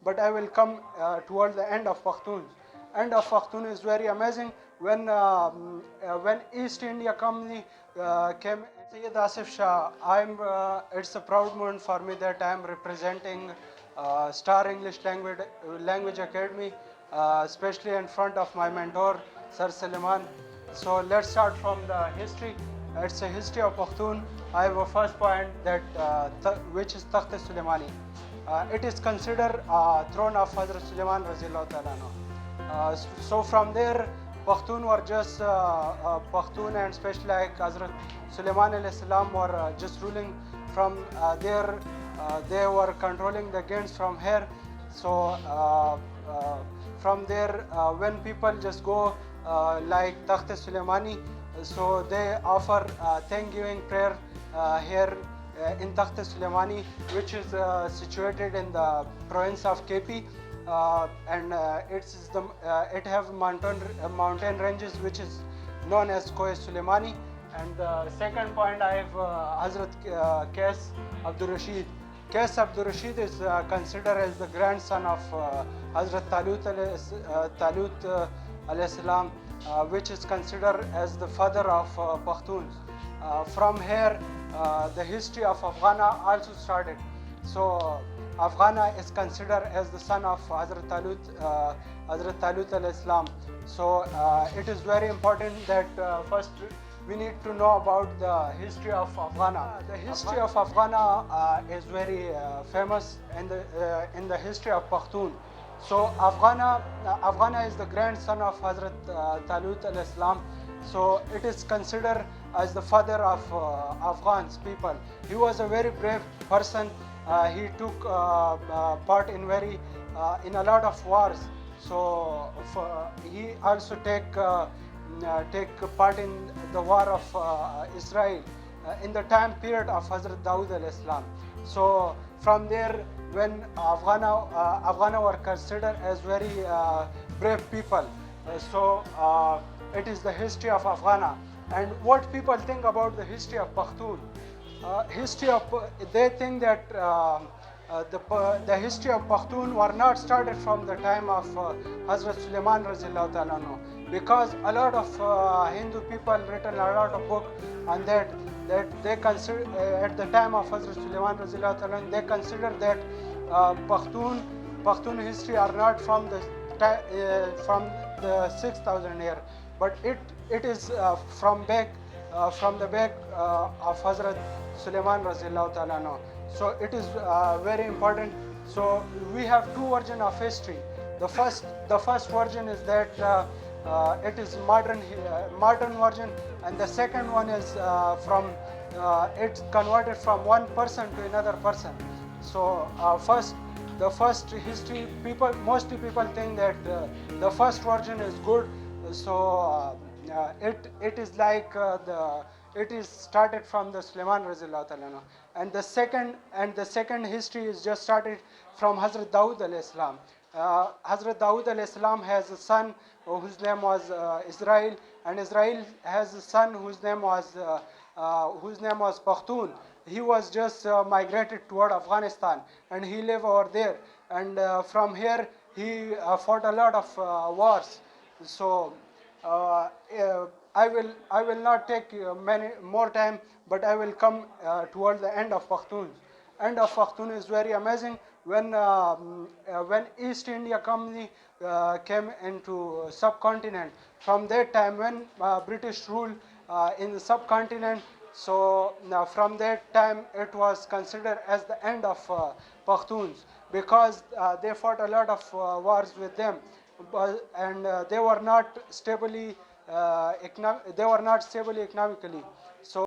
but I will come toward the end of Pukhtoons. End of Pukhtoon is very amazing. When East India Company came, Sayyid Asif Shah, it's a proud moment for me that I am representing Star English Language Academy, especially in front of my mentor, Sir Suleiman. So let's start from the history. It's a history of Pukhtoon. I have a first point that which is Takht-e Suleimani. It is considered throne of Hazrat Suleiman Razillahu Ta'ala. So from there, Pukhtoon were just Pukhtoon, and especially like Hazrat Suleiman alayhi salam were just ruling from there. They were controlling the gains from here. So from there, when people just go like Takht-e Suleimani, so they offer thanksgiving prayer here in Takht-e Suleimani, which is situated in the province of KP. It have mountain ranges which is known as Koh Suleimani. And the second point, I have Hazrat Qais Abdul Rashid. Qais Abdul Rashid is considered as the grandson of Hazrat Talut alayhi salam, which is considered as the father of Pukhtoons. From here, the history of Afghana also started. So Afghana is considered as the son of Hazrat Talut alayhi salam. So it is very important that first we need to know about the history of Afghana. The history of Afghana is very famous in the history of Pukhtoon. So Afghana is the grandson of Hazrat Talut alayhi salam. So it is considered as the father of Afghans people. He was a very brave person. He took part in a lot of wars. So he also take part in the war of Israel in the time period of Hazrat Dawood alayhi salam. So from there, when Afghana were considered as very brave people. It is the history of Afghana. And what people think about the history of Pukhtoon? They think that the history of Pukhtoon were not started from the time of Hazrat Suleiman Razillahu Ta'ala, because a lot of Hindu people written a lot of books on that they consider at the time of Hazrat Suleiman Razillahu Ta'ala, they consider that Pukhtoon history are not from the 6,000 year, but it is from the back of Hazrat Suleiman Razillahu Ta'ala. So it is very important. So we have two versions of history. The first version is that it is modern version, and the second one is it's converted from one person to another person. So the first history, mostly people think that the first version is good. So it is like it is started from the Suleiman Razillahu Ta'ala, and the second history is just started from Hazrat Dawood alayhi salam. Hazrat Dawood alayhi salam has a son whose name was Israel, and Israel has a son whose name was Pukhtoon. He was just migrated toward Afghanistan, and he lived over there. And from here, he fought a lot of wars. So I will not take many more time, but I will come toward the end of Pukhtoons. End of Pukhtoon is very amazing. When East India Company came into subcontinent, from that time when British rule in the subcontinent, so from that time it was considered as the end of Pukhtoons, because they fought a lot of wars with them, and they were not stably economically. So